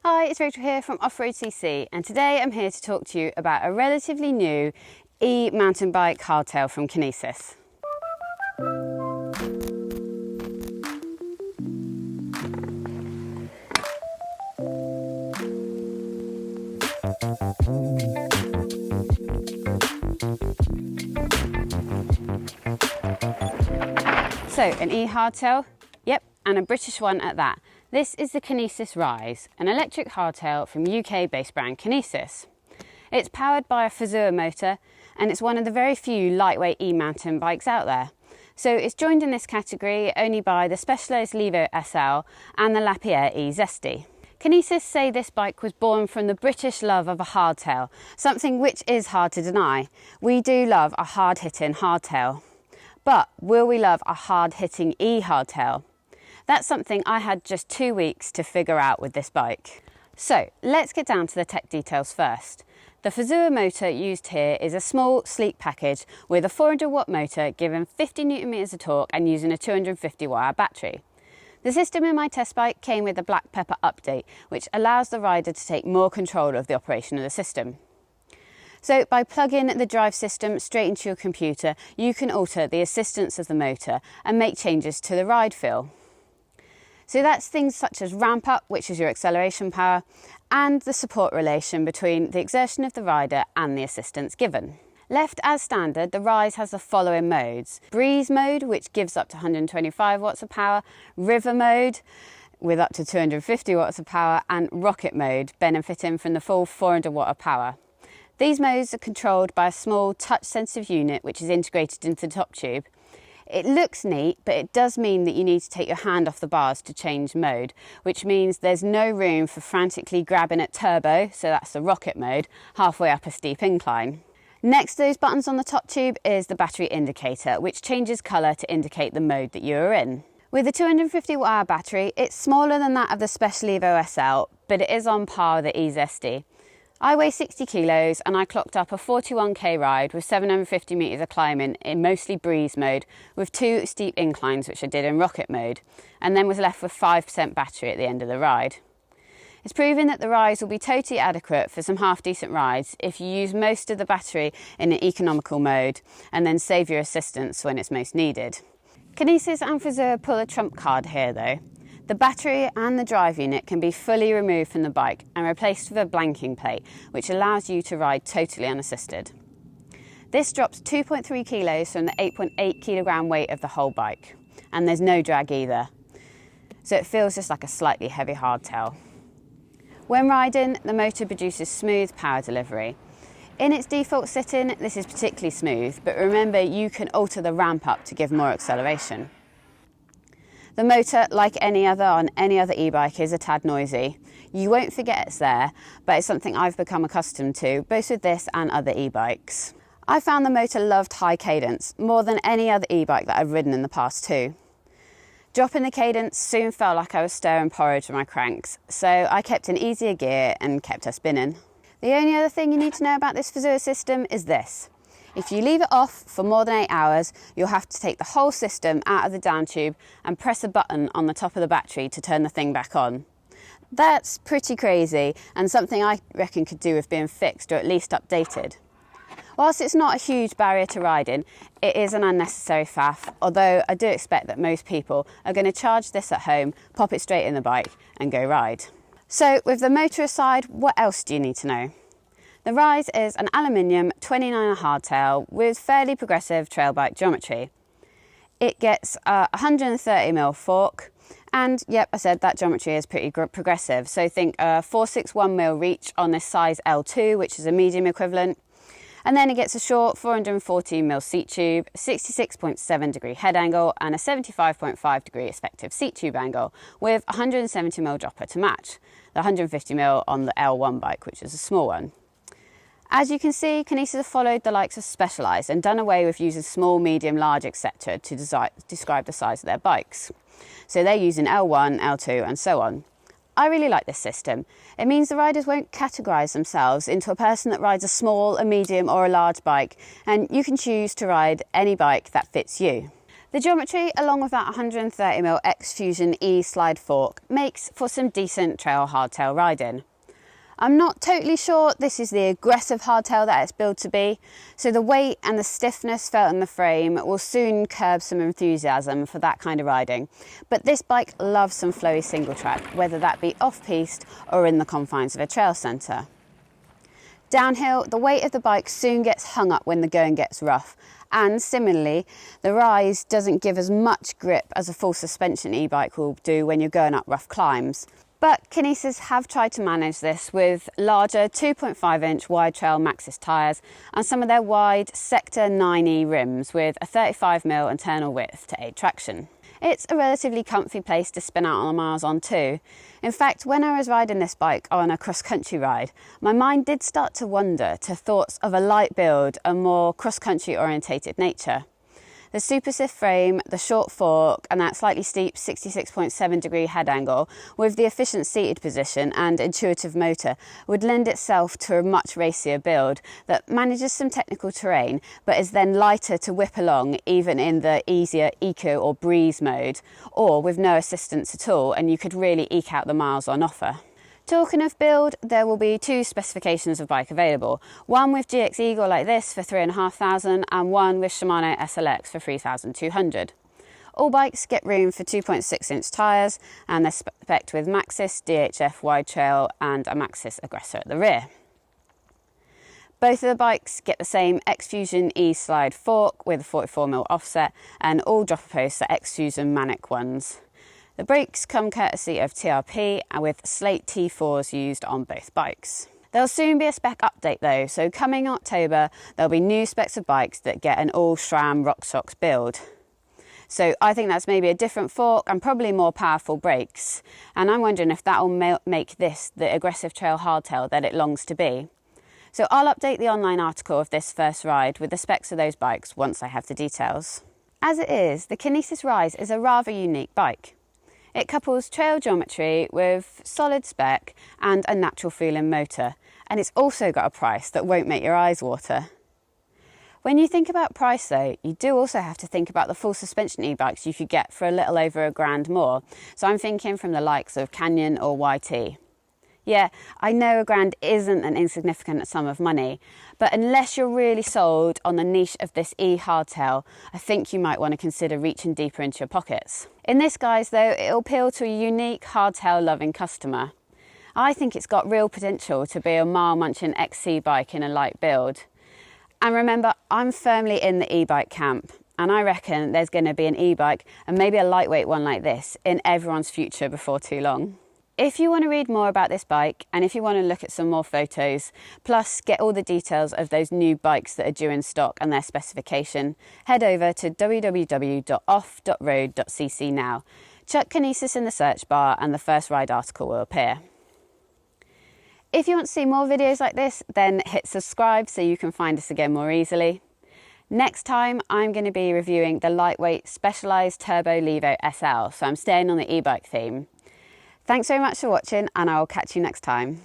Hi, it's Rachel here from off.road.cc, and today I'm here to talk to you about a relatively new e-mountain bike hardtail from Kinesis. So, an e-hardtail, yep, and a British one at that. This is the Kinesis Rise, an electric hardtail from UK-based brand Kinesis. It's powered by a Fazua motor, and it's one of the very few lightweight e-mountain bikes out there. So it's joined in this category only by the Specialized Levo SL and the Lapierre E Zesty. Kinesis say this bike was born from the British love of a hardtail, something which is hard to deny. We do love a hard-hitting hardtail. But will we love a hard-hitting e-hardtail? That's something I had just 2 weeks to figure out with this bike. So let's get down to the tech details first. The Fazua motor used here is a small, sleek package with a 400 watt motor giving 50 Newton meters of torque and using a 250 watt hour battery. The system in my test bike came with a Black Pepper update, which allows the rider to take more control of the operation of the system. So by plugging the drive system straight into your computer, you can alter the assistance of the motor and make changes to the ride feel. So that's things such as ramp up, which is your acceleration power, and the support relation between the exertion of the rider and the assistance given. Left as standard, the Rise has the following modes: breeze mode, which gives up to 125 watts of power, river mode with up to 250 watts of power, and rocket mode, benefiting from the full 400 watt of power. These modes are controlled by a small touch-sensitive unit which is integrated into the top tube. It looks neat, but it does mean that you need to take your hand off the bars to change mode, which means there's no room for frantically grabbing at turbo, so that's the rocket mode, halfway up a steep incline. Next to those buttons on the top tube is the battery indicator, which changes colour to indicate the mode that you are in. With a 250 watt hour battery, it's smaller than that of the Special Levo SL, but it is on par with the E Zesty. I weigh 60 kilos and I clocked up a 41k ride with 750 metres of climbing in mostly breeze mode with 2 steep inclines which I did in rocket mode, and then was left with 5% battery at the end of the ride. It's proven that the Rise will be totally adequate for some half decent rides if you use most of the battery in an economical mode and then save your assistance when it's most needed. Kinesis and Fazua pull a trump card here though. The battery and the drive unit can be fully removed from the bike and replaced with a blanking plate, which allows you to ride totally unassisted. This drops 2.3 kilos from the 8.8 kilogram weight of the whole bike, and there's no drag either. So it feels just like a slightly heavy hardtail. When riding, the motor produces smooth power delivery. In its default sitting, this is particularly smooth, but remember you can alter the ramp up to give more acceleration. The motor, like any other on any other e-bike, is a tad noisy. You won't forget it's there, but it's something I've become accustomed to, both with this and other e-bikes. I found the motor loved high cadence, more than any other e-bike that I've ridden in the past too. Dropping the cadence soon felt like I was stirring porridge with my cranks, so I kept in easier gear and kept her spinning. The only other thing you need to know about this Fazua system is this. If you leave it off for more than 8 hours, you'll have to take the whole system out of the down tube and press a button on the top of the battery to turn the thing back on. That's pretty crazy and something I reckon could do with being fixed or at least updated. Whilst it's not a huge barrier to riding, it is an unnecessary faff, although I do expect that most people are going to charge this at home, pop it straight in the bike and go ride. So with the motor aside, what else do you need to know? The Rise is an aluminium 29er hardtail with fairly progressive trail bike geometry. It gets a 130mm fork, and yep, I said that geometry is pretty progressive. So think a 461mm reach on this size L2, which is a medium equivalent. And then it gets a short 414mm seat tube, 66.7 degree head angle, and a 75.5 degree effective seat tube angle with a 170mm dropper to match. The 150mm on the L1 bike, which is a small one. As you can see, Kinesis have followed the likes of Specialized and done away with using small, medium, large, etc. to describe the size of their bikes. So they're using L1, L2 and so on. I really like this system. It means the riders won't categorise themselves into a person that rides a small, a medium or a large bike, and you can choose to ride any bike that fits you. The geometry, along with that 130mm X-Fusion E slide fork, makes for some decent trail hardtail riding. I'm not totally sure this is the aggressive hardtail that it's built to be, so the weight and the stiffness felt in the frame will soon curb some enthusiasm for that kind of riding. But this bike loves some flowy single track, whether that be off-piste or in the confines of a trail centre. Downhill, the weight of the bike soon gets hung up when the going gets rough, and similarly, the Rise doesn't give as much grip as a full suspension e-bike will do when you're going up rough climbs. But Kinesis have tried to manage this with larger 2.5-inch wide trail Maxxis tyres and some of their wide Sector 9E rims with a 35mm internal width to aid traction. It's a relatively comfy place to spin out on the miles on too. In fact, when I was riding this bike on a cross-country ride, my mind did start to wander to thoughts of a light build, a more cross-country orientated nature. The super stiff frame, the short fork and that slightly steep 66.7 degree head angle with the efficient seated position and intuitive motor would lend itself to a much racier build that manages some technical terrain but is then lighter to whip along even in the easier eco or breeze mode, or with no assistance at all, and you could really eke out the miles on offer. Talking of build, there will be two specifications of bike available, one with GX Eagle like this for 3,500 and one with Shimano SLX for 3,200. All bikes get room for 2.6-inch tyres and they're spec'd with Maxxis DHF wide trail and a Maxxis Aggressor at the rear. Both of the bikes get the same X-Fusion E slide fork with a 44mm offset, and all dropper posts are X-Fusion Manic ones. The brakes come courtesy of TRP and with Slate T4s used on both bikes. There'll soon be a spec update though, so coming October there'll be new specs of bikes that get an all SRAM RockShox build. So I think that's maybe a different fork and probably more powerful brakes, and I'm wondering if that'll make this the aggressive trail hardtail that it longs to be. So I'll update the online article of this first ride with the specs of those bikes once I have the details. As it is, the Kinesis Rise is a rather unique bike. It couples trail geometry with solid spec and a natural feeling motor, and it's also got a price that won't make your eyes water. When you think about price though, you do also have to think about the full suspension e-bikes you could get for a little over £1,000 more, so I'm thinking from the likes of Canyon or YT. Yeah, I know £1,000 isn't an insignificant sum of money, but unless you're really sold on the niche of this e-hardtail, I think you might want to consider reaching deeper into your pockets. In this guise though, it'll appeal to a unique hardtail loving customer. I think it's got real potential to be a mile-munching XC bike in a light build. And remember, I'm firmly in the e-bike camp, and I reckon there's going to be an e-bike, and maybe a lightweight one like this, in everyone's future before too long. If you want to read more about this bike, and if you want to look at some more photos, plus get all the details of those new bikes that are due in stock and their specification, head over to www.off.road.cc now. Chuck Kinesis in the search bar and the first ride article will appear. If you want to see more videos like this, then hit subscribe so you can find us again more easily. Next time, I'm going to be reviewing the lightweight Specialized Turbo Levo SL, so I'm staying on the e-bike theme. Thanks very much for watching, and I will catch you next time.